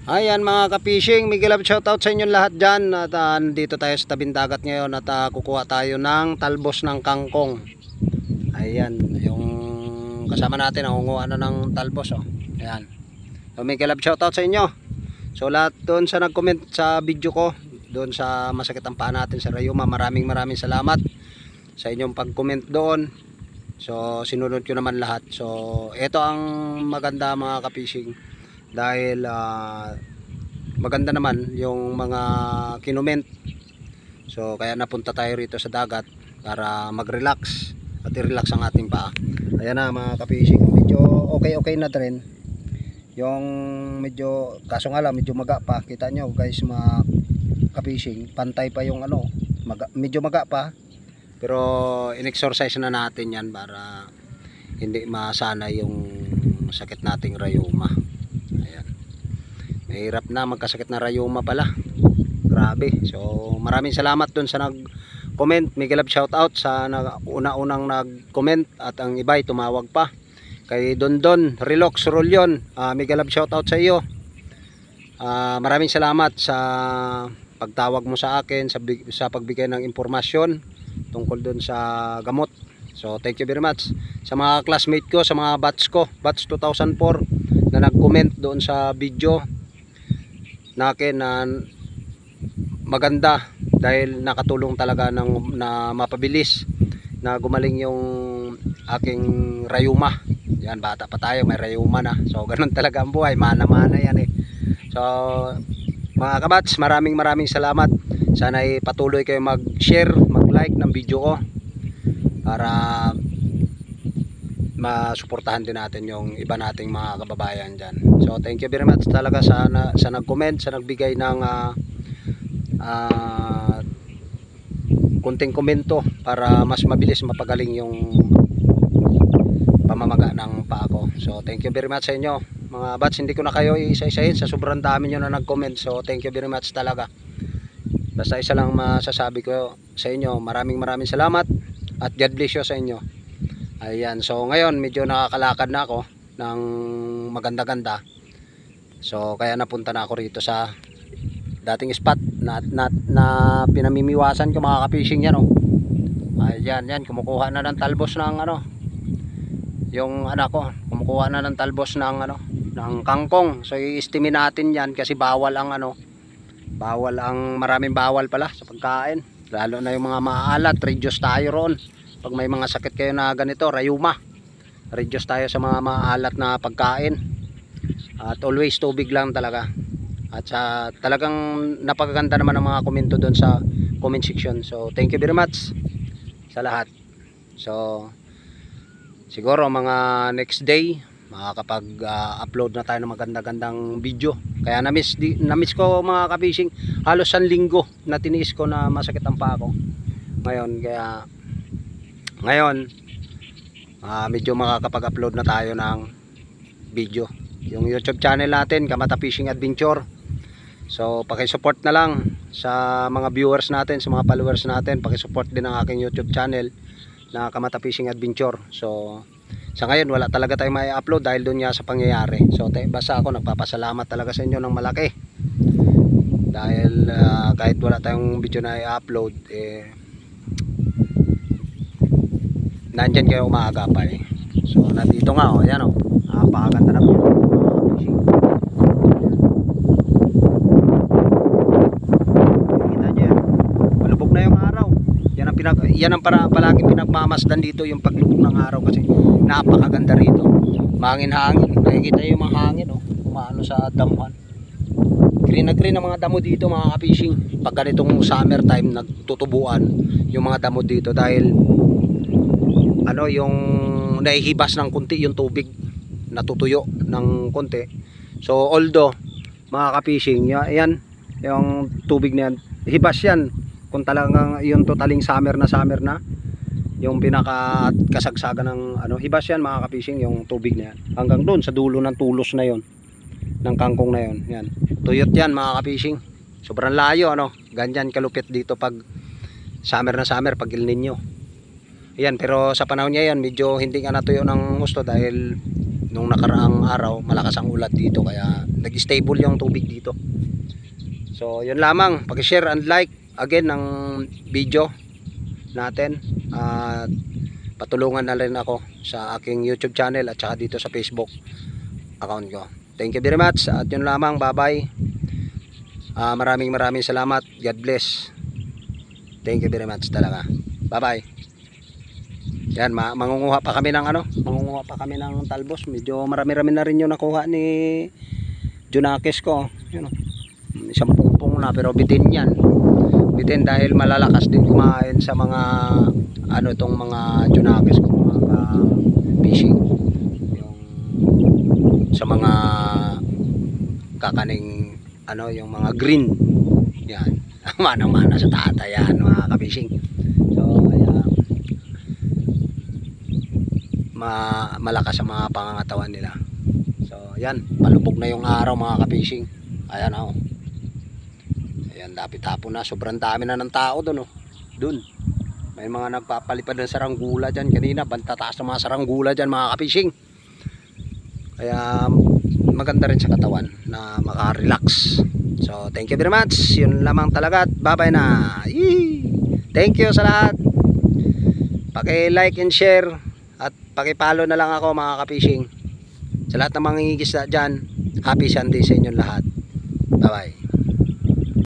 Ayan mga ka-fishing, Miguel Love shoutout sa inyong lahat dyan. At nandito tayo sa tabing dagat ngayon at kukuha tayo ng talbos ng kangkong. Ayan, yung kasama natin nangunguha na ng talbos. Oh. Ayan. So, Miguel Love shoutout sa inyo. So lahat doon sa nag-comment sa video ko, doon sa masakit ang paa natin sa Rayuma, maraming salamat sa inyong pag-comment doon. So sinunod ko naman lahat. So ito ang maganda mga ka-fishing. Dahil maganda naman yung mga kinument. So kaya napunta tayo rito sa dagat para mag-relax at i-relax ang ating paa. Ayan na mga ka-fishing, medyo okay na rin. Yung medyo, kaso nga lang medyo maga pa. Kita nyo guys mga ka-fishing, pantay pa yung ano, medyo maga pa. Pero in-exercise na natin yan para hindi masana yung sakit nating Rayuma. Mahirap na magkasakit na Rayuma pala. Grabe. So maraming salamat dun sa nag-comment. Miguel Love shoutout sa una-unang nag-comment at ang iba ay tumawag pa. Kay Dondon Relox Rolyon, Miguel Love shoutout sa iyo. Maraming salamat sa pagtawag mo sa akin, sa pagbigay ng impormasyon tungkol dun sa gamot. So thank you very much. Sa mga classmate ko, sa mga batch ko, batch 2004 na nag-comment doon sa video na akin na maganda dahil nakatulong talaga na mapabilis na gumaling yung aking Rayuma. Yan, bata pa tayo, may Rayuma na. So ganun talaga ang buhay, mana-mana yan eh. So mga kabats, maraming salamat. Sana ay patuloy kayo mag-share, mag-like ng video ko para masuportahan din natin yung iba nating mga kababayan dyan. So thank you very much talaga sa nag-comment, sa nagbigay ng kunting komento para mas mabilis mapagaling yung pamamaga ng paa ko. So thank you very much sa inyo mga bats. Hindi ko na kayo isa-isahin sa sobrang dami nyo na nag-comment. So thank you very much talaga. Basta isa lang masasabi ko sa inyo, maraming salamat at God bless you sa inyo. Ayan, so ngayon medyo nakakalakad na ako ng maganda-ganda. So kaya napunta na ako rito sa dating spot na pinamimiwasan ko mga ka-fishing yan oh. Ayan, kumukuha na ng talbos ng ano. Yung anak ko, kumukuha na ng talbos ng ano, ng kangkong. So i-estimate natin yan kasi bawal ang maraming bawal pala sa pagkain. Lalo na yung mga maalat, reduce tayo roon. Pag may mga sakit kayo na ganito, Rayuma, reduce tayo sa mga maalat na pagkain. At always tubig lang talaga. At talagang napakaganda naman ang mga komento doon sa comment section. So thank you very much sa lahat. So siguro mga next day makakapag-upload na tayo ng maganda-gandang video. Kaya na-miss ko mga ka-fishing. Halos 1 linggo na tiniis ko na masakit ang paa ko. Ngayon medyo makakapag-upload na tayo ng video. Yung YouTube channel natin, Kamata Fishing Adventure. So paki-support na lang sa mga viewers natin, sa mga followers natin. Paki-support din ang aking YouTube channel na Kamata Fishing Adventure. So sa ngayon wala talaga tayong may upload dahil doon nga sa pangyayari. So basta ako nagpapasalamat talaga sa inyo ng malaki. Dahil kahit wala tayong video na i-upload nandyan kayo umaagapay. So nandito nga oh, yan oh. Napakaganda na po. Kita niyo yan. Malubog na yung araw. Yan ang palaging pinagmamasdan dito, yung paglubog ng araw kasi napakaganda rito. Mahangin-hangin. Nakikita yung mga hangin oh, umaano sa damuhan. Green na green ang mga damo dito mga ka-fishing. Pag ganitong summer time nagtutubuan yung mga damo dito dahil ano yung nahihibas ng kunti yung tubig, natutuyo ng kunti. So although mga ka-fishing, yan yung tubig na yan, hibas yan kung talagang yung totaling summer na yung pinaka kasagsagan ng ano, hibas yan mga ka-fishing yung tubig na yan hanggang doon sa dulo ng tulos na yon ng kangkong na yon. Yan, tuyot yan mga ka-fishing. Sobrang layo ano, ganyan kalupit dito pag summer pag El Nino. Ayan, pero sa panahon niya yan medyo hindi nga natuyo ng gusto dahil nung nakaraang araw malakas ang ulat dito kaya nag-stable yung tubig dito. So yun lamang, pag-share and like again ng video natin at patulungan na rin ako sa aking YouTube channel at saka dito sa Facebook account ko. Thank you very much at yun lamang, bye bye. Maraming salamat. God bless. Thank you very much talaga. Bye bye. Yan, mangunguha pa kami ng mangunguha pa kami ng talbos. Medyo marami-rami na rin yung nakuha ni Junakis ko. Yun, isang pungpong na pero bitin yan. Bitin dahil malalakas din kumain sa mga itong mga Junakis ko, mga fishing. Yung sa mga kakaning yung mga green. Yan. Manang-mana sa tatayan mga kabishing. So ayan, malakas ang mga pangangatawan nila. So ayan, palubog na yung araw mga kabishing. Ayan ayan, dapit-hapon na, sobrang dami na ng tao doon doon may mga nagpapalipad ng saranggula dyan kanina, bantataas ng mga saranggula dyan mga kabishing. Kaya maganda rin sa katawan na maka-relax. So thank you very much, yun lamang talaga at bye bye na. Yee! Thank you sa lahat, paki-like and share at paki-follow na lang ako mga ka-fishing. Sa lahat ng mga ngingisda dyan, happy Sunday sa inyong lahat. Bye bye.